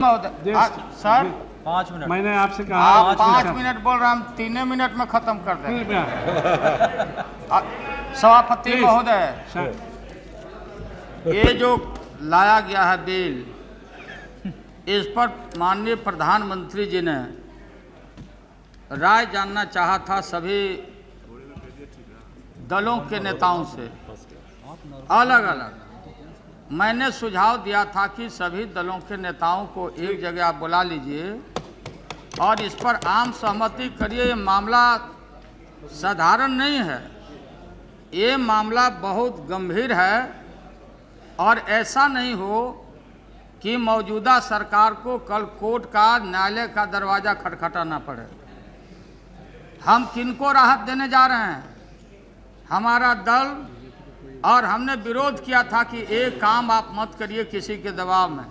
Sir 5 minute मैंने आपसे कहा आप 5 मिनट बोल रहे हैं, हम 3 मिनट में खत्म कर देंगे। सभापति महोदय, ये जो लाया गया है बिल, इस पर माननीय प्रधानमंत्री जी ने राय जानना चाहा था सभी दलों के नेताओं से अलग अलग। मैंने सुझाव दिया था कि सभी दलों के नेताओं को एक जगह आप बुला लीजिए और इस पर आम सहमति करिए। ये मामला साधारण नहीं है, ये मामला बहुत गंभीर है और ऐसा नहीं हो कि मौजूदा सरकार को कल कोर्ट का, न्यायालय का दरवाज़ा खटखटाना पड़े। हम किनको राहत देने जा रहे हैं? हमारा दल और हमने विरोध किया था कि एक काम आप मत करिए किसी के दबाव में।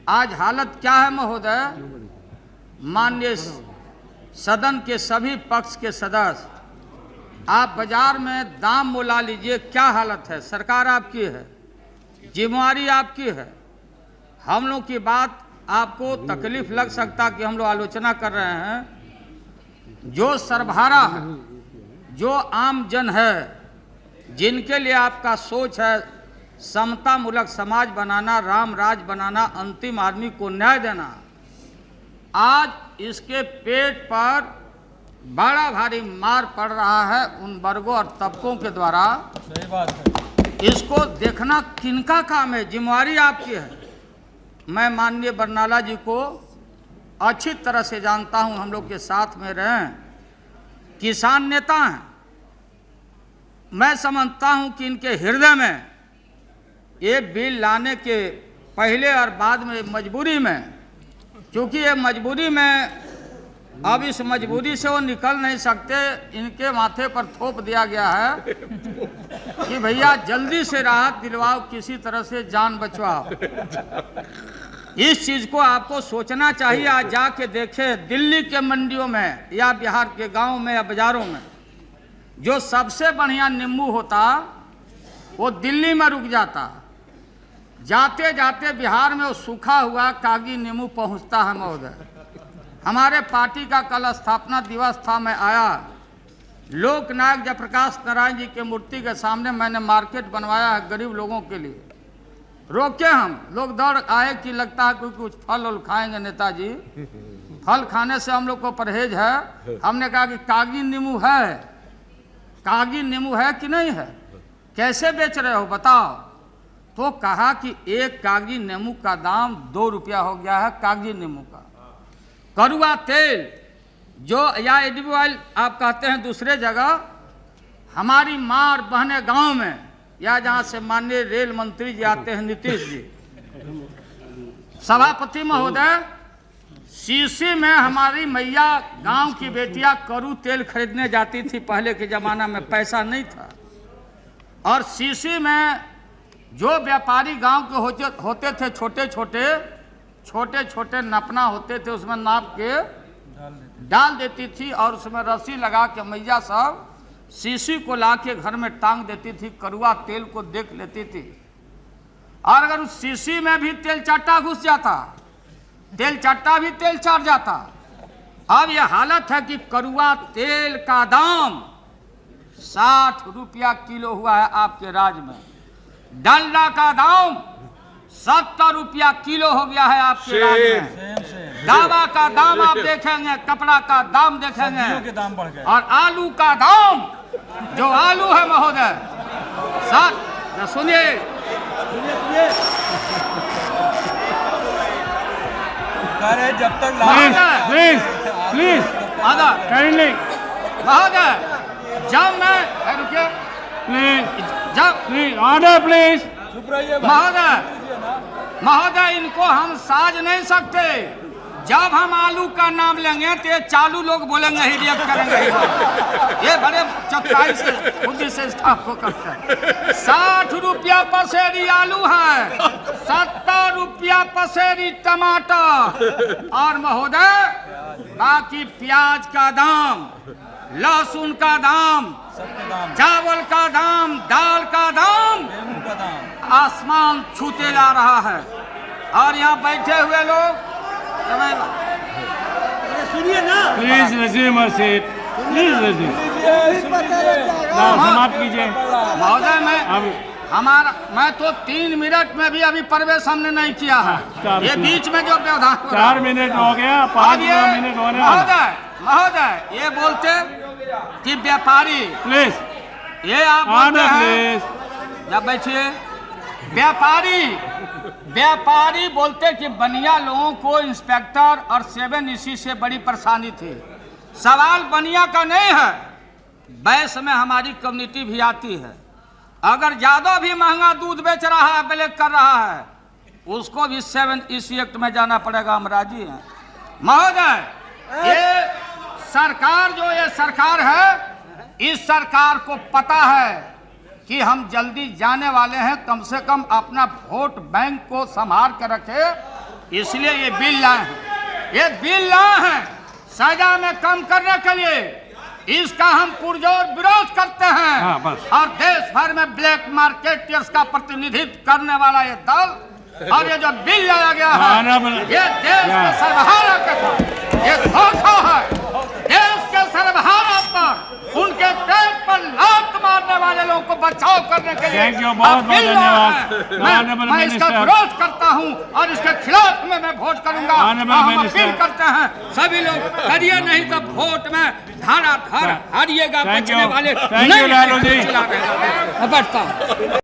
आज हालत क्या है महोदय? माननीय सदन के सभी पक्ष के सदस्य, आप बाजार में दाम मोला लीजिए, क्या हालत है। सरकार आपकी है, जिम्मेवारी आपकी है। हम लोग की बात आपको तकलीफ लग सकता कि हम लोग आलोचना कर रहे हैं। जो सर्वहारा है, जो आम जन है, जिनके लिए आपका सोच है समतामूलक समाज बनाना, राम राज बनाना, अंतिम आदमी को न्याय देना, आज इसके पेट पर बड़ा भारी मार पड़ रहा है उन वर्गों और तबकों के द्वारा। सही बात है। इसको देखना किनका काम है? जिम्मेवारी आपकी है। मैं माननीय बरनाला जी को अच्छी तरह से जानता हूं, हम लोग के साथ में रहे, किसान नेता हैं। मैं समझता हूं कि इनके हृदय में ये बिल लाने के पहले और बाद में मजबूरी में, क्योंकि ये मजबूरी में, अब इस मजबूरी से वो निकल नहीं सकते, इनके माथे पर थोप दिया गया है कि भैया जल्दी से राहत दिलवाओ, किसी तरह से जान बचवाओ। इस चीज़ को आपको सोचना चाहिए। आज जाके देखें दिल्ली के मंडियों में या बिहार के गाँव में या बाज़ारों में, जो सबसे बढ़िया नींबू होता वो दिल्ली में रुक जाता, जाते जाते बिहार में वो सूखा हुआ कागजी नींबू पहुंचता है महोदय। हमारे पार्टी का कल स्थापना दिवस था, मैं आया, लोकनायक जयप्रकाश नारायण जी के मूर्ति के सामने मैंने मार्केट बनवाया है गरीब लोगों के लिए। रोके हम लोग, दौड़ आए कि लगता है कोई कुछ फल उल खाएंगे नेताजी, फल खाने से हम लोग को परहेज है। हमने कहा कि कागजी नींबू है, कागजी नींबू है कि नहीं है, कैसे बेच रहे हो बताओ। तो कहा कि एक कागजी नींबू का दाम 2 रुपया हो गया है। कागजी नींबू का कड़वा तेल, जो या एडिबल ऑयल आप कहते हैं दूसरे जगह, हमारी माँ और बहनें गांव में या जहां से माननीय रेल मंत्री जी आते हैं, नीतीश जी, सभापति महोदय, शीशी में हमारी मैया गांव की बेटियां करू तेल खरीदने जाती थी। पहले के ज़माना में पैसा नहीं था, और शीशी में जो व्यापारी गांव के होते थे, छोटे छोटे नपना होते थे, उसमें नाप के डाल देती थी और उसमें रस्सी लगा के मैया सब शीशी को ला के घर में टांग देती थी, कड़वा तेल को देख लेती थी। और अगर उस शीशी में भी तेल चट्टा घुस जाता, तेल चट्टा भी तेल चाट जाता। अब यह हालत है कि कड़वा तेल का दाम 60 रुपया किलो हुआ है आपके राज्य में। डलडा का दाम 70 रुपया किलो हो गया है आपके राज्य में। दावा का दाम आप देखेंगे, कपड़ा का दाम देखेंगे, के दाम बढ़ गए। और आलू का दाम, जो आलू है महोदय, सर सुनिए, जब तक प्लीज काइंडली महोदय, जब मैं रुकिए, प्लीज ऑर्डर प्लीज। चुप रहिए महोदय, इनको हम साज नहीं सकते। जब हम आलू का नाम लेंगे तो ये चालू लोग बोलेंगे, ही रिएक्ट करेंगे, ये बड़े चतुराई से बुद्धि से स्टाफ को करते हैं। 60 रुपया पसेरी आलू है, 70 रुपया पसेरी टमाटर, और महोदय बाकी प्याज का दाम, लहसुन का दाम, चावल का दाम, दाल का दाम, आसमान छूते जा रहा है। और यहाँ बैठे हुए लोग सुनिए ना, Please resume your seat. Please resume. Now समाप्त कीजिए. महोदय अब मैं तो 3 मिनट में भी अभी प्रवेश हमने नहीं किया है। चार ये मिनट। बीच में जो व्यवधान हो रहा है। 4 मिनट हो गया, अब 5 ये मिनट होने वाला. महोदय ये बोलते कि व्यापारी, Please. ये आप बोलते Order, हैं, please. जब बैठिए, व्यापारी बोलते कि बनिया लोगों को इंस्पेक्टर और 7 इसी से बड़ी परेशानी थी। सवाल बनिया का नहीं है, बैस में हमारी कम्युनिटी भी आती है। अगर ज्यादा भी महंगा दूध बेच रहा है, ब्लैक कर रहा है, उसको भी 7 इसी एक्ट में जाना पड़ेगा। हम राजी हैं महोदय। ये सरकार जो ये सरकार है, इस सरकार को पता है कि हम जल्दी जाने वाले हैं, कम से कम अपना वोट बैंक को संभाल कर रखे, इसलिए ये बिल लाए हैं। ये बिल लाए हैं सजा में कम करने के लिए। इसका हम पुरजोर विरोध करते हैं। हाँ, बस। और देश भर में ब्लैक मार्केटियर्स का प्रतिनिधित्व करने वाला ये दल और ये जो बिल लाया गया है, ये देश के सर्वहारा का था, ये धोखा है। देश के सर्वहारा पर उनके पेट पर लात मारने वाले लोगों को बचाव करने के लिए Thank you, बहुत बहुत धन्यवाद। मैं इसका विरोध करता हूं और इसके खिलाफ में मैं वोट करूंगा। हम अपील करते हैं सभी लोग करिए, नहीं तो वोट में धारा हारिएगा। बचने वाले Thank you, लालू जी। नहीं बैठता हूं।